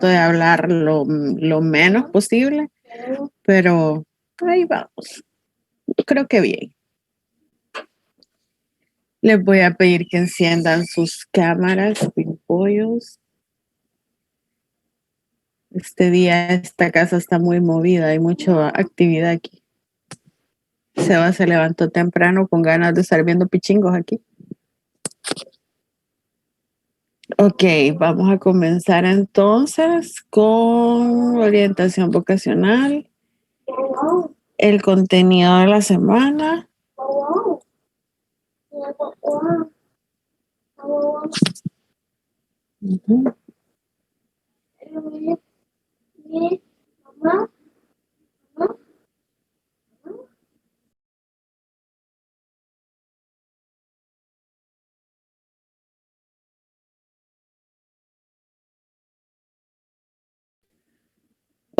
trato de hablar lo menos posible, pero ahí vamos. Yo creo que bien. Les voy a pedir que enciendan sus cámaras, pimpollos. Este día esta casa está muy movida, hay mucha actividad aquí. Seba se levantó temprano con ganas de estar viendo pichingos aquí. Ok, vamos a comenzar entonces con orientación vocacional, el contenido de la semana. Uh-huh.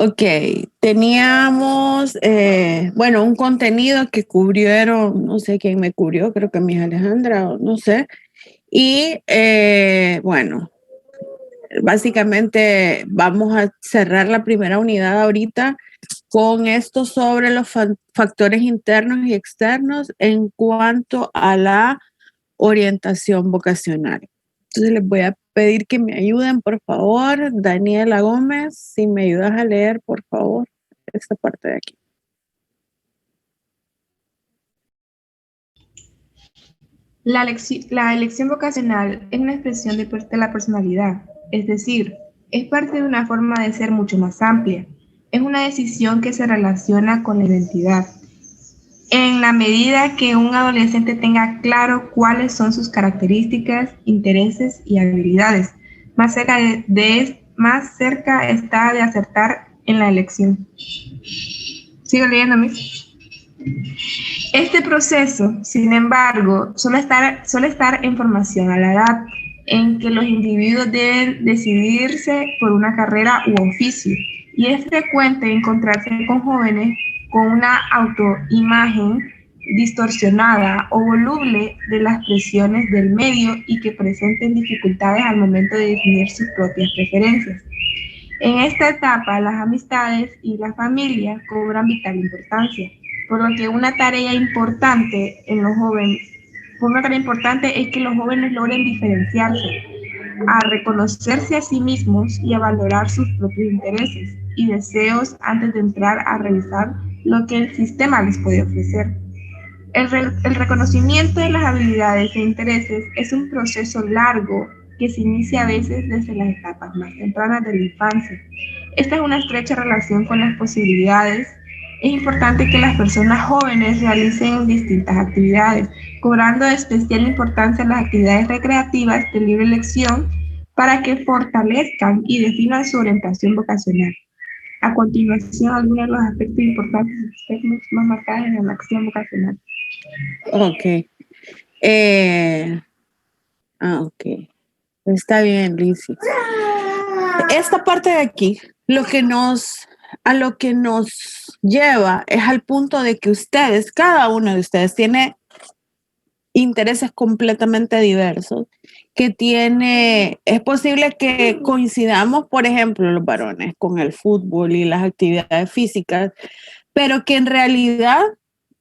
Ok, teníamos, bueno, un contenido que cubrieron, no sé quién me cubrió, creo que mi Alejandra, no sé. Y bueno, básicamente vamos a cerrar la primera unidad ahorita con esto sobre los factores internos y externos en cuanto a la orientación vocacional. Entonces les voy a pedir que me ayuden, por favor. Daniela Gómez, si me ayudas a leer, por favor, esta parte de aquí. La elección vocacional es una expresión de la personalidad, es decir, es parte de una forma de ser mucho más amplia. Es una decisión que se relaciona con la identidad. En la medida que un adolescente tenga claro cuáles son sus características, intereses y habilidades, más cerca está de acertar en la elección. ¿Sigo leyendo, Miss? Este proceso, sin embargo, suele estar en formación a la edad en que los individuos deben decidirse por una carrera u oficio, y es frecuente encontrarse con jóvenes con una autoimagen distorsionada o voluble de las presiones del medio y que presenten dificultades al momento de definir sus propias preferencias. En esta etapa, las amistades y la familia cobran vital importancia, por lo que una tarea importante es que los jóvenes logren diferenciarse, a reconocerse a sí mismos y a valorar sus propios intereses y deseos antes de entrar a revisar lo que el sistema les puede ofrecer. El reconocimiento de las habilidades e intereses es un proceso largo que se inicia a veces desde las etapas más tempranas de la infancia. Esta es una estrecha relación con las posibilidades. Es importante que las personas jóvenes realicen distintas actividades, cobrando especial importancia las actividades recreativas de libre elección para que fortalezcan y definan su orientación vocacional. A continuación, algunos de los aspectos importantes externos más marcados en la acción vocacional. Ok. Ok. Está bien, Lizzy. Esta parte de aquí, a lo que nos lleva es al punto de que cada uno de ustedes tiene intereses completamente diversos, es posible que coincidamos, por ejemplo, los varones con el fútbol y las actividades físicas, pero que en realidad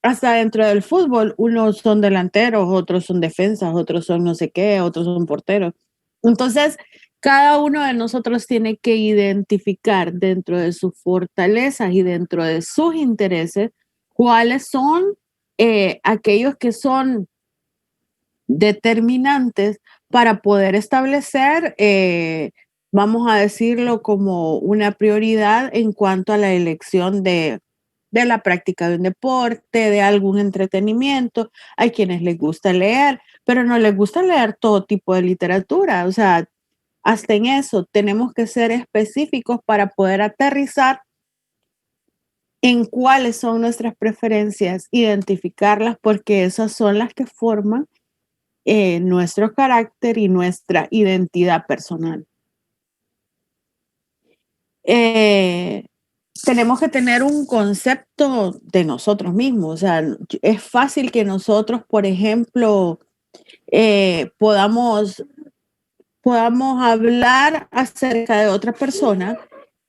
hasta dentro del fútbol unos son delanteros, otros son defensas, otros son no sé qué, otros son porteros. Entonces, cada uno de nosotros tiene que identificar dentro de sus fortalezas y dentro de sus intereses cuáles son aquellos que son determinantes para poder establecer, vamos a decirlo, como una prioridad en cuanto a la elección de la práctica de un deporte, de algún entretenimiento. Hay quienes les gusta leer, pero no les gusta leer todo tipo de literatura. O sea, hasta en eso tenemos que ser específicos para poder aterrizar en cuáles son nuestras preferencias, identificarlas, porque esas son las que forman nuestro carácter y nuestra identidad personal. Tenemos que tener un concepto de nosotros mismos. O sea, es fácil que nosotros, por ejemplo, podamos podamos hablar acerca de otra persona,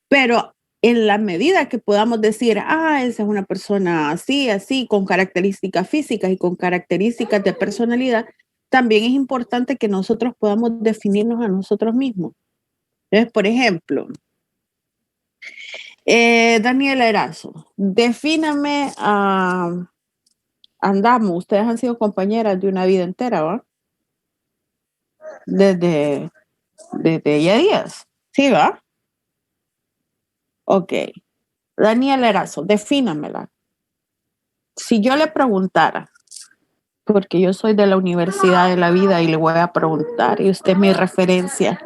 pero en la medida que podamos decir, esa es una persona así, así, con características físicas y con características de personalidad, también es importante que nosotros podamos definirnos a nosotros mismos. Entonces, por ejemplo, Daniela Erazo, defíname a Andamos, ustedes han sido compañeras de una vida entera, ¿va? Desde ya días, ¿sí, va? Ok. Daniela Erazo, defínamela. Si yo le preguntara, porque yo soy de la Universidad de la Vida y le voy a preguntar, y usted es mi referencia,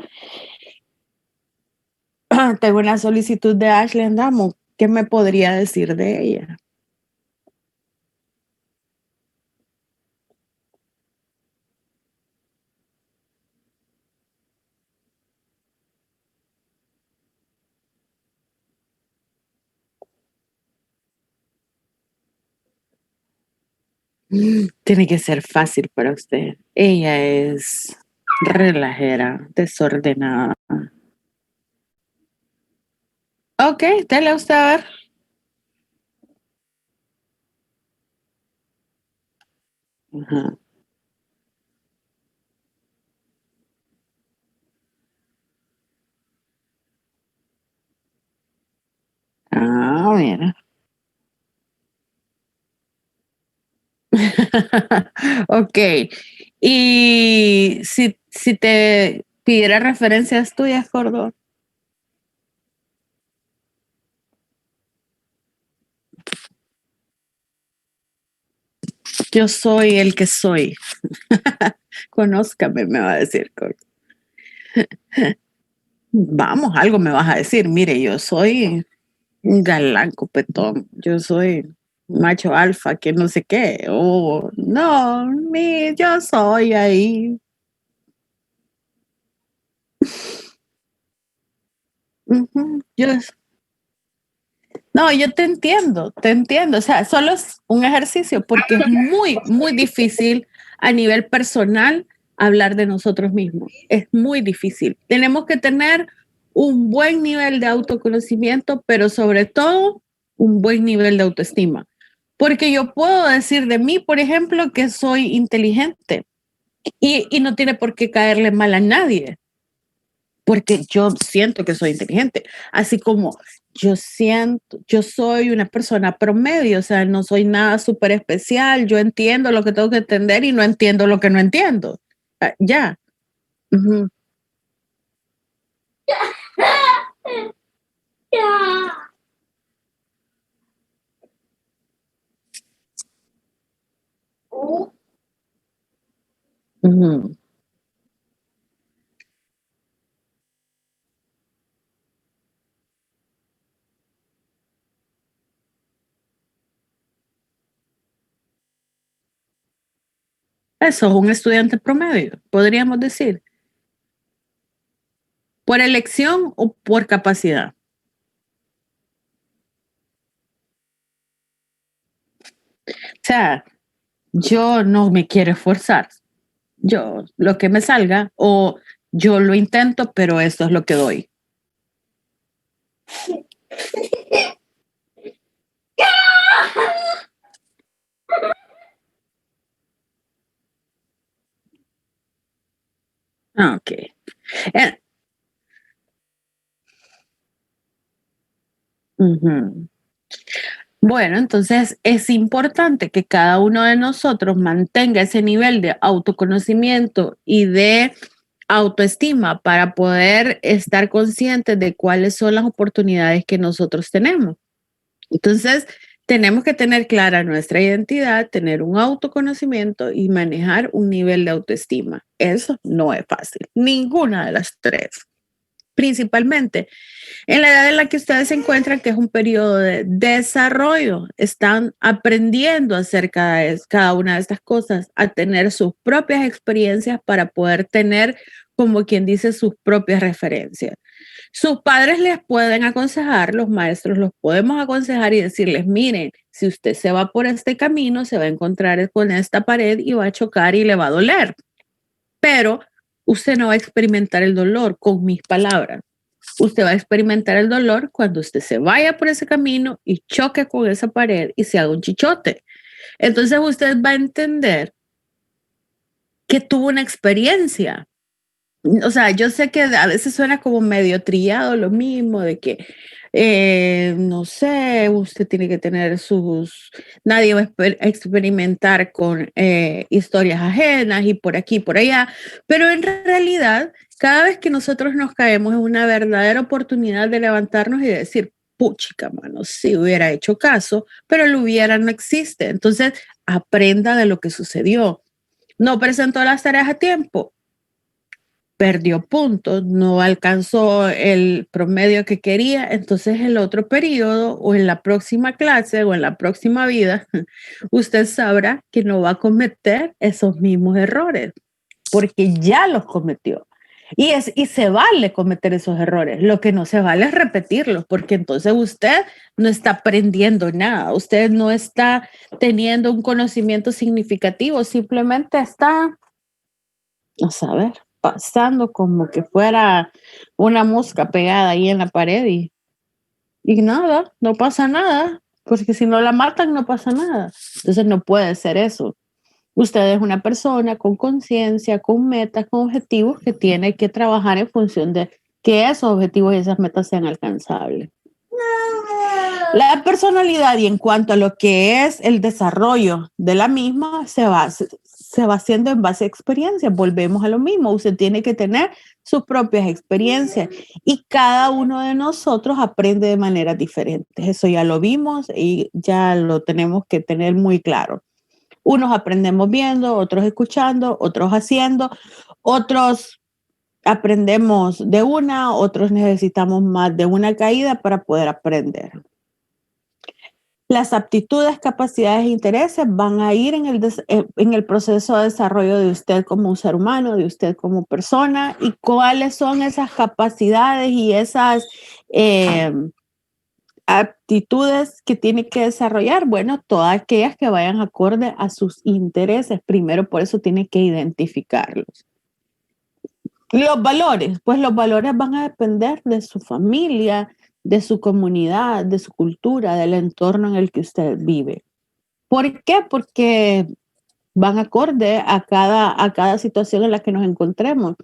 tengo una solicitud de Ashley Andamo, ¿qué me podría decir de ella? Tiene que ser fácil para usted. Ella es relajera, desordenada. Ok, dale usted a ver. Ajá. Mira. Ok. Y si te pidiera referencias tuyas, Córdoba. Yo soy el que soy. Conózcame, me va a decir. Vamos, algo me vas a decir. Mire, yo soy un galán copetón. Yo soy macho alfa, que no sé qué. Oh, no, yo soy ahí. Yo, no, yo te entiendo. O sea, solo es un ejercicio porque es muy, muy difícil a nivel personal hablar de nosotros mismos. Es muy difícil. Tenemos que tener un buen nivel de autoconocimiento, pero sobre todo un buen nivel de autoestima. Porque yo puedo decir de mí, por ejemplo, que soy inteligente y no tiene por qué caerle mal a nadie porque yo siento que soy inteligente, así como yo soy una persona promedio, o sea, no soy nada súper especial, yo entiendo lo que tengo que entender y no entiendo lo que no entiendo. Ya. Ujú, ujú. Eso es un estudiante promedio, podríamos decir, por elección o por capacidad. O sea, yo no me quiero esforzar, yo lo que me salga o yo lo intento, pero esto es lo que doy. Ok. Eh, ujú. Bueno, entonces es importante que cada uno de nosotros mantenga ese nivel de autoconocimiento y de autoestima para poder estar conscientes de cuáles son las oportunidades que nosotros tenemos. Entonces, tenemos que tener clara nuestra identidad, tener un autoconocimiento y manejar un nivel de autoestima. Eso no es fácil, ninguna de las tres. Principalmente en la edad en la que ustedes se encuentran, que es un periodo de desarrollo, están aprendiendo acerca de cada una de estas cosas, a tener sus propias experiencias para poder tener, como quien dice, sus propias referencias. Sus padres les pueden aconsejar, los maestros los podemos aconsejar y decirles, miren, si usted se va por este camino, se va a encontrar con esta pared y va a chocar y le va a doler. Pero Usted no va a experimentar el dolor con mis palabras. Usted va a experimentar el dolor cuando usted se vaya por ese camino y choque con esa pared y se haga un chichote. Entonces usted va a entender que tuvo una experiencia. O sea, yo sé que a veces suena como medio trillado lo mismo, de que, no sé, usted tiene que tener nadie va a experimentar con historias ajenas y por aquí, por allá, pero en realidad, cada vez que nosotros nos caemos es una verdadera oportunidad de levantarnos y decir, puchica, mano, si hubiera hecho caso, pero el hubiera no existe. Entonces, aprenda de lo que sucedió. No presentó las tareas a tiempo, perdió puntos, no alcanzó el promedio que quería, entonces el otro periodo o en la próxima clase o en la próxima vida, usted sabrá que no va a cometer esos mismos errores, porque ya los cometió. Y se vale cometer esos errores, lo que no se vale es repetirlos, porque entonces usted no está aprendiendo nada, usted no está teniendo un conocimiento significativo, simplemente está, a saber, pasando como que fuera una mosca pegada ahí en la pared y nada, no pasa nada, porque si no la matan no pasa nada. Entonces no puede ser eso. Usted es una persona con conciencia, con metas, con objetivos que tiene que trabajar en función de que esos objetivos y esas metas sean alcanzables. La personalidad y en cuanto a lo que es el desarrollo de la misma se va haciendo en base a experiencias. Volvemos a lo mismo. Usted tiene que tener sus propias experiencias y cada uno de nosotros aprende de maneras diferentes. Eso ya lo vimos y ya lo tenemos que tener muy claro. Unos aprendemos viendo, otros escuchando, otros haciendo, otros aprendemos de una, otros necesitamos más de una caída para poder aprender. Las aptitudes, capacidades e intereses van a ir en el proceso de desarrollo de usted como un ser humano, de usted como persona, y cuáles son esas capacidades y esas aptitudes que tiene que desarrollar. Bueno, todas aquellas que vayan acorde a sus intereses. Primero, por eso tiene que identificarlos. Los valores, pues los valores van a depender de su familia, de su comunidad, de su cultura, del entorno en el que usted vive. ¿Por qué? Porque van acorde a cada situación en la que nos encontremos.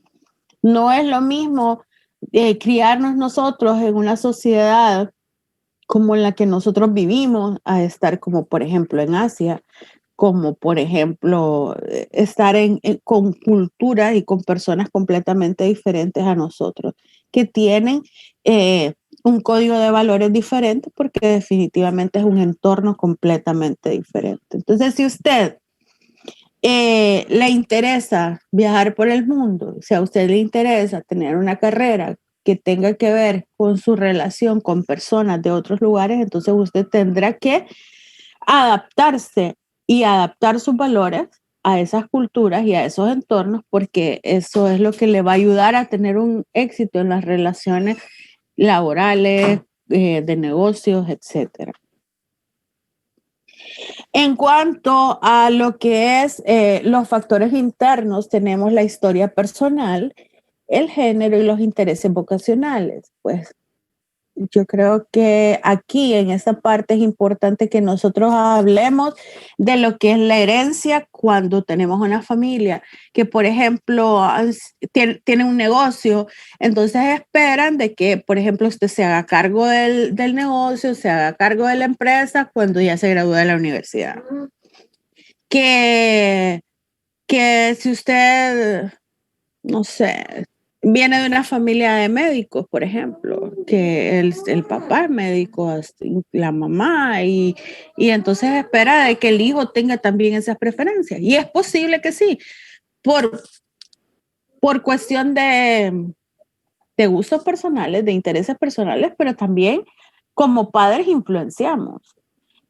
No es lo mismo criarnos nosotros en una sociedad como en la que nosotros vivimos a estar como por ejemplo en Asia, como por ejemplo estar con culturas y con personas completamente diferentes a nosotros, que tienen un código de valores diferente porque definitivamente es un entorno completamente diferente. Entonces, si usted le interesa viajar por el mundo, si a usted le interesa tener una carrera que tenga que ver con su relación con personas de otros lugares, entonces usted tendrá que adaptarse y adaptar sus valores a esas culturas y a esos entornos, porque eso es lo que le va a ayudar a tener un éxito en las relaciones laborales, de negocios, etcétera. En cuanto a lo que es los factores internos, tenemos la historia personal, el género y los intereses vocacionales. Pues yo creo que aquí en esta parte es importante que nosotros hablemos de lo que es la herencia cuando tenemos una familia, que por ejemplo tiene un negocio, entonces esperan de que, por ejemplo, usted se haga cargo del negocio, se haga cargo de la empresa cuando ya se gradúe de la universidad. Que si usted, no sé, viene de una familia de médicos, por ejemplo, que el papá es médico, la mamá, y entonces espera de que el hijo tenga también esas preferencias. Y es posible que sí, por cuestión de gustos personales, de intereses personales, pero también como padres influenciamos.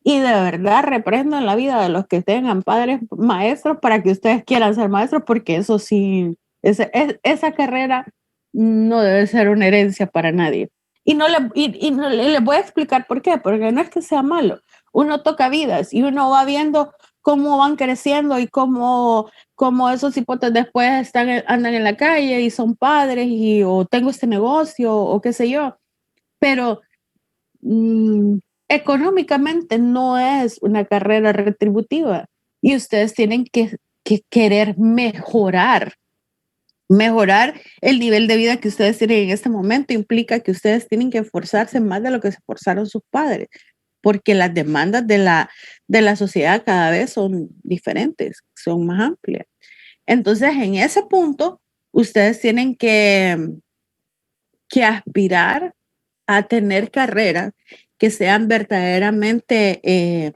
Y de verdad reprendo en la vida de los que tengan padres maestros para que ustedes quieran ser maestros, porque eso sí, esa carrera no debe ser una herencia para nadie. Y les voy a explicar por qué, porque no es que sea malo. Uno toca vidas y uno va viendo cómo van creciendo y cómo esos hipotes después andan en la calle y son padres o tengo este negocio o qué sé yo. Pero económicamente no es una carrera retributiva y ustedes tienen que querer mejorar el nivel de vida que ustedes tienen en este momento. Implica que ustedes tienen que esforzarse más de lo que se esforzaron sus padres, porque las demandas de la sociedad cada vez son diferentes, son más amplias. Entonces, en ese punto, ustedes tienen que aspirar a tener carreras que sean verdaderamente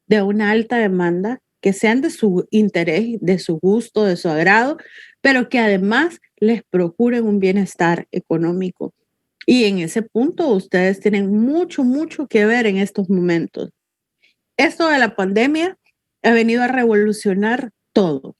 de una alta demanda, que sean de su interés, de su gusto, de su agrado, pero que además les procuren un bienestar económico. Y en ese punto ustedes tienen mucho, mucho que ver en estos momentos. Esto de la pandemia ha venido a revolucionar todo.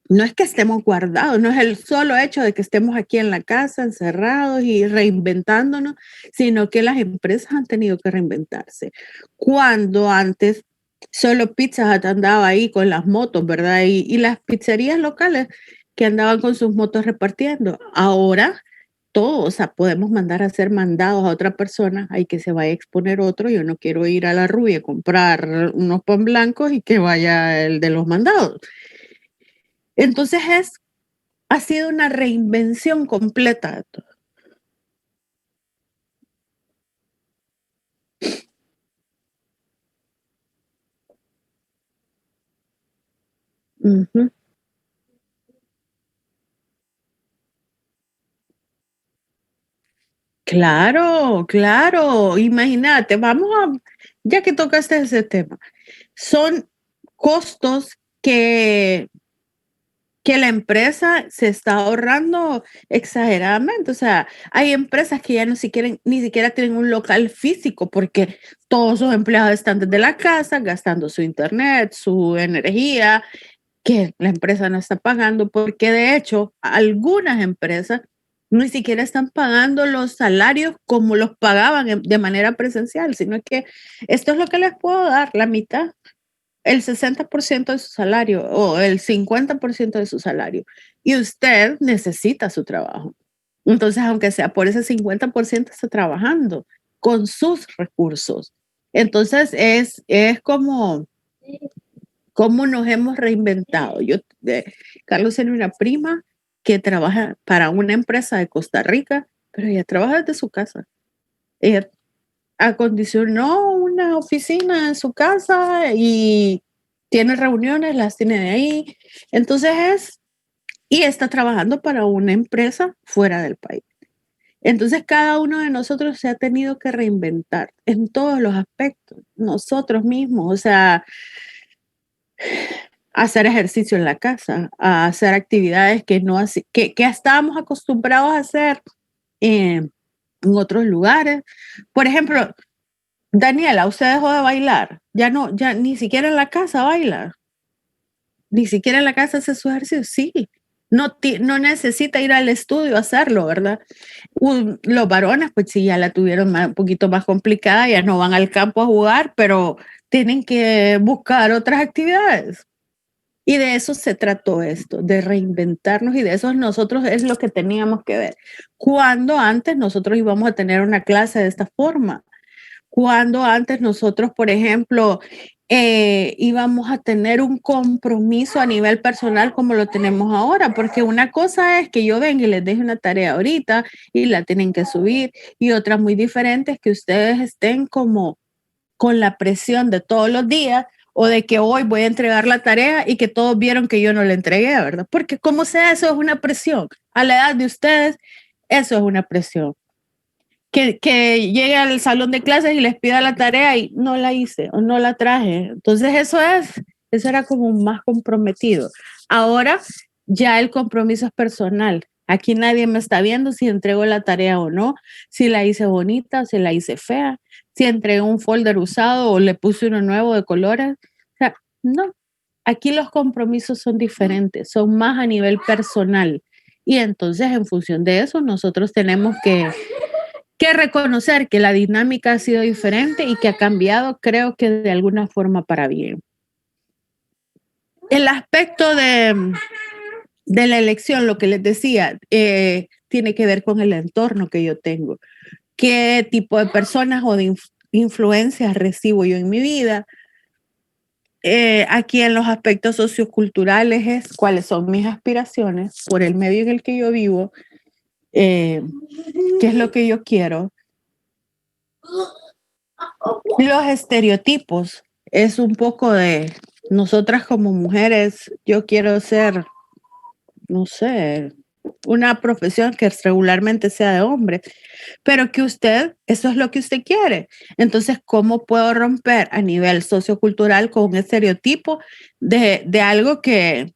No es que estemos guardados, no es el solo hecho de que estemos aquí en la casa, encerrados y reinventándonos, sino que las empresas han tenido que reinventarse. Cuando antes solo Pizza Hut andaba ahí con las motos, ¿verdad? Y las pizzerías locales que andaban con sus motos repartiendo. Ahora todos, o sea, podemos mandar a hacer mandados a otra persona, hay que se vaya a exponer otro, yo no quiero ir a la Rubia a comprar unos pan blancos y que vaya el de los mandados. Entonces ha sido una reinvención completa de todo. Uh-huh. Claro, claro, imagínate, ya que tocaste ese tema, son costos que la empresa se está ahorrando exageradamente. O sea, hay empresas que ya ni siquiera tienen un local físico porque todos sus empleados están desde la casa gastando su internet, su energía, que la empresa no está pagando, porque de hecho algunas empresas ni siquiera están pagando los salarios como los pagaban de manera presencial, sino que esto es lo que les puedo dar, la mitad, el 60% de su salario o el 50% de su salario. Y usted necesita su trabajo. Entonces, aunque sea por ese 50%, está trabajando con sus recursos. Entonces, es como nos hemos reinventado. Carlos tiene una prima que trabaja para una empresa de Costa Rica, pero ella trabaja desde su casa. Ella acondicionó una oficina en su casa y tiene reuniones, las tiene de ahí. Entonces y está trabajando para una empresa fuera del país. Entonces cada uno de nosotros se ha tenido que reinventar en todos los aspectos, nosotros mismos, o sea, hacer ejercicio en la casa, a hacer actividades que estábamos acostumbrados a hacer en otros lugares. Por ejemplo, Daniela, usted dejó de bailar, ya ni siquiera en la casa baila, ni siquiera en la casa hace su ejercicio, sí, no necesita ir al estudio a hacerlo, ¿verdad? Los varones, pues sí, ya la tuvieron un poquito más complicada, ya no van al campo a jugar, pero tienen que buscar otras actividades. Y de eso se trató esto, de reinventarnos, y de eso nosotros es lo que teníamos que ver. Cuando antes nosotros íbamos a tener una clase de esta forma, cuando antes nosotros, por ejemplo, íbamos a tener un compromiso a nivel personal como lo tenemos ahora, porque una cosa es que yo venga y les deje una tarea ahorita y la tienen que subir, y otra muy diferente es que ustedes estén como con la presión de todos los días o de que hoy voy a entregar la tarea y que todos vieron que yo no la entregué, ¿verdad? Porque como sea, eso es una presión. A la edad de ustedes, eso es una presión. Que llegue al salón de clases y les pida la tarea y no la hice o no la traje. Entonces eso era como más comprometido. Ahora ya el compromiso es personal. Aquí nadie me está viendo si entrego la tarea o no, si la hice bonita o si la hice fea, si entregué un folder usado o le puse uno nuevo de colores. O sea, no, aquí los compromisos son diferentes, son más a nivel personal. Y entonces en función de eso nosotros tenemos que reconocer que la dinámica ha sido diferente y que ha cambiado, creo que de alguna forma para bien. El aspecto de la elección, lo que les decía, tiene que ver con el entorno que yo tengo. ¿Qué tipo de personas o de influencias recibo yo en mi vida? Aquí en los aspectos socioculturales es cuáles son mis aspiraciones por el medio en el que yo vivo, qué es lo que yo quiero. Los estereotipos es un poco de nosotras como mujeres, yo quiero ser, no sé, una profesión que regularmente sea de hombres, pero que usted, eso es lo que usted quiere. Entonces, ¿cómo puedo romper a nivel sociocultural con un estereotipo de algo que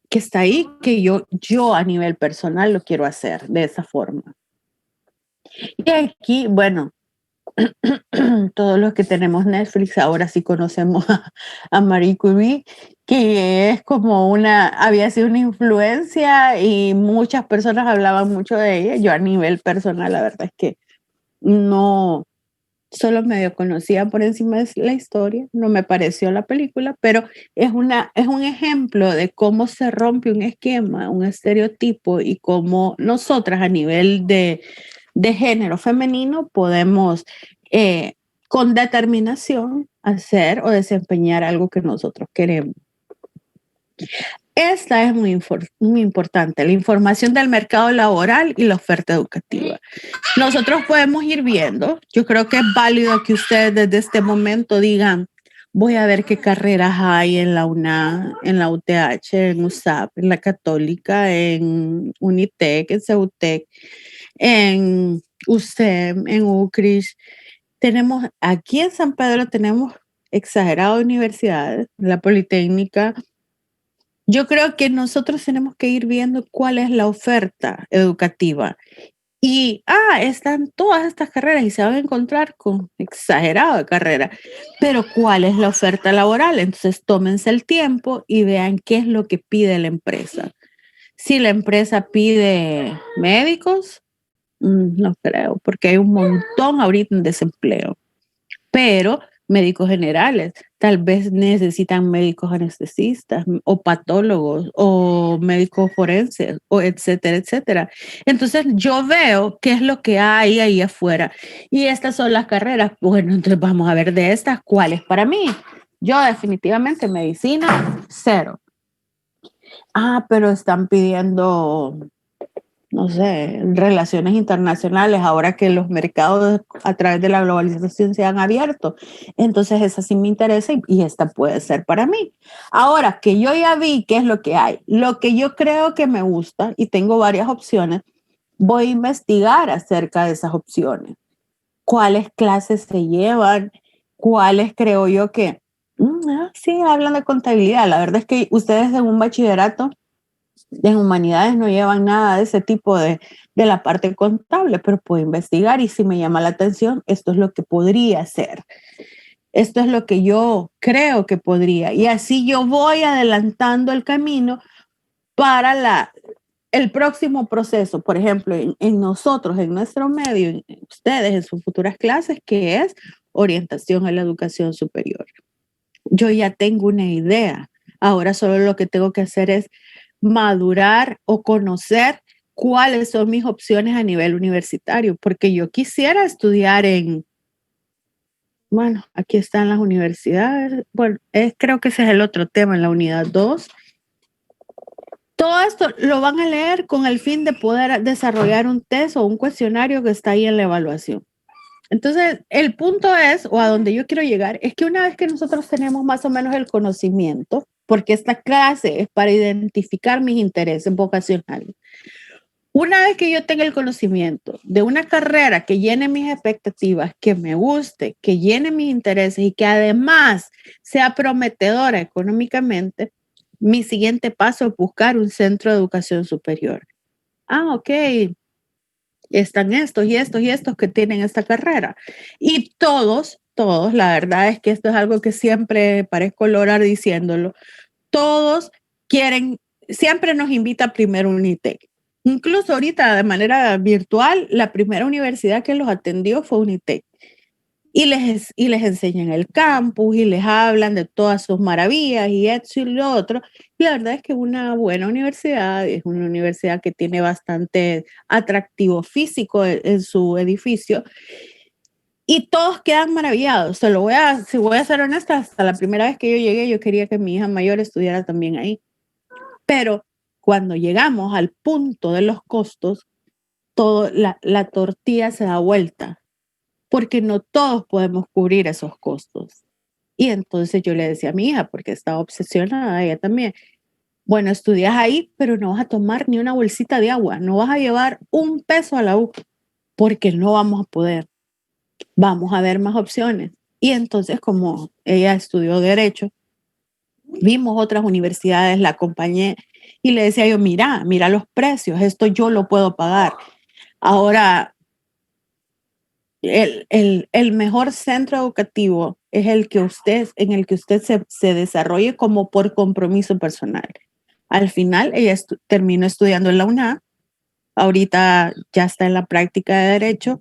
está ahí, que yo a nivel personal lo quiero hacer de esa forma? Y aquí, bueno, todos los que tenemos Netflix ahora sí conocemos a Marie Curie, que es como había sido una influencia y muchas personas hablaban mucho de ella. Yo a nivel personal, la verdad es que no, solo medio conocía por encima de la historia, no me pareció la película, pero es un ejemplo de cómo se rompe un esquema, un estereotipo y cómo nosotras a nivel de género femenino podemos con determinación hacer o desempeñar algo que nosotros queremos. Esta es muy importante, la información del mercado laboral y la oferta educativa. Nosotros podemos ir viendo, yo creo que es válido que ustedes desde este momento digan, voy a ver qué carreras hay en la UNA, en la UTH, en USAP, en la Católica, en Unitec, en CEUTEC, en USEM, en UCRIS. Tenemos, aquí en San Pedro tenemos exageradas universidades, la Politécnica. Yo creo que nosotros tenemos que ir viendo cuál es la oferta educativa. Y, están todas estas carreras y se van a encontrar con exagerada carrera. Pero ¿cuál es la oferta laboral? Entonces tómense el tiempo y vean qué es lo que pide la empresa. Si la empresa pide médicos, no creo, porque hay un montón ahorita en desempleo. Pero médicos generales, tal vez necesitan médicos anestesistas o patólogos o médicos forenses o etcétera, etcétera. Entonces yo veo qué es lo que hay ahí afuera y estas son las carreras. Bueno, entonces vamos a ver de estas cuáles para mí. Yo definitivamente medicina, cero. Pero están pidiendo, no sé, relaciones internacionales, ahora que los mercados a través de la globalización se han abierto. Entonces esa sí me interesa y esta puede ser para mí. Ahora que yo ya vi qué es lo que hay, lo que yo creo que me gusta y tengo varias opciones, voy a investigar acerca de esas opciones. ¿Cuáles clases se llevan? ¿Cuáles creo yo que... sí, hablan de contabilidad. La verdad es que ustedes en un bachillerato en humanidades no llevan nada de ese tipo de la parte contable, pero puedo investigar y si me llama la atención, esto es lo que podría ser. Esto es lo que yo creo que podría. Y así yo voy adelantando el camino para el próximo proceso. Por ejemplo, en nosotros, en nuestro medio, en ustedes, en sus futuras clases, que es orientación a la educación superior. Yo ya tengo una idea. Ahora solo lo que tengo que hacer es madurar o conocer cuáles son mis opciones a nivel universitario, porque yo quisiera estudiar bueno, aquí están las universidades, bueno, creo que ese es el otro tema en la unidad 2. Todo esto lo van a leer con el fin de poder desarrollar un test o un cuestionario que está ahí en la evaluación. Entonces, el punto es, o a donde yo quiero llegar, es que una vez que nosotros tenemos más o menos el conocimiento, porque esta clase es para identificar mis intereses vocacionales, una vez que yo tenga el conocimiento de una carrera que llene mis expectativas, que me guste, que llene mis intereses y que además sea prometedora económicamente, mi siguiente paso es buscar un centro de educación superior. Ok, están estos y estos y estos que tienen esta carrera. Y todos, la verdad es que esto es algo que siempre parezco lograr diciéndolo, todos quieren, siempre nos invita primero Unitec. Incluso ahorita de manera virtual, la primera universidad que los atendió fue Unitec. y les enseñan el campus y les hablan de todas sus maravillas y esto y lo otro. Y la verdad es que es una buena universidad, es una universidad que tiene bastante atractivo físico en su edificio. Y todos quedan maravillados. Si voy a ser honesta, hasta la primera vez que yo llegué, yo quería que mi hija mayor estudiara también ahí. Pero cuando llegamos al punto de los costos, la tortilla se da vuelta, porque no todos podemos cubrir esos costos. Y entonces yo le decía a mi hija, porque estaba obsesionada, ella también, bueno, estudias ahí, pero no vas a tomar ni una bolsita de agua, no vas a llevar un peso a la U, porque no vamos a poder. Vamos a ver más opciones. Y entonces, como ella estudió Derecho, vimos otras universidades, la acompañé y le decía yo, mira los precios, esto yo lo puedo pagar. Ahora, el mejor centro educativo es en el que usted se desarrolle como por compromiso personal. Al final, ella terminó estudiando en la UNAM, ahorita ya está en la práctica de Derecho,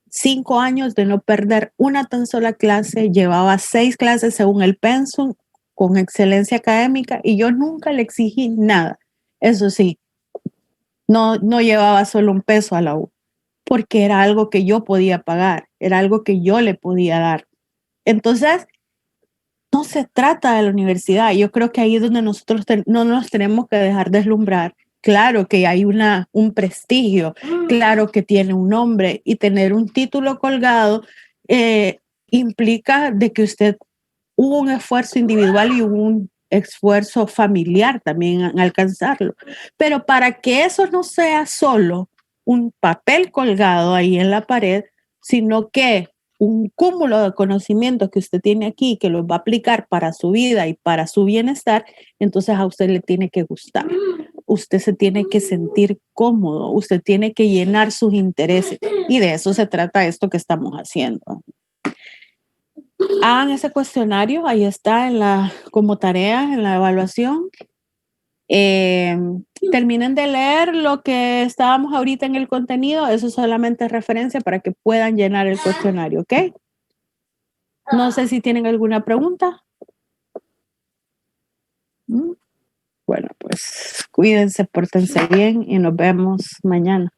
5 años de no perder una tan sola clase, llevaba 6 clases según el pensum, con excelencia académica, y yo nunca le exigí nada. Eso sí, no llevaba solo un peso a la U, porque era algo que yo podía pagar, era algo que yo le podía dar. Entonces, no se trata de la universidad. Yo creo que ahí es donde nosotros no nos tenemos que dejar deslumbrar. Claro que hay un prestigio, claro que tiene un nombre, y tener un título colgado implica de que usted hubo un esfuerzo individual y hubo un esfuerzo familiar también en alcanzarlo. Pero para que eso no sea solo un papel colgado ahí en la pared, sino que un cúmulo de conocimientos que usted tiene aquí, que los va a aplicar para su vida y para su bienestar, entonces a usted le tiene que gustar. Usted se tiene que sentir cómodo, usted tiene que llenar sus intereses, y de eso se trata esto que estamos haciendo. Hagan ese cuestionario, ahí está como tarea en la evaluación. Terminen de leer lo que estábamos ahorita en el contenido, eso solamente es referencia para que puedan llenar el cuestionario, ¿ok? No sé si tienen alguna pregunta. Bueno, pues cuídense, pórtense bien y nos vemos mañana.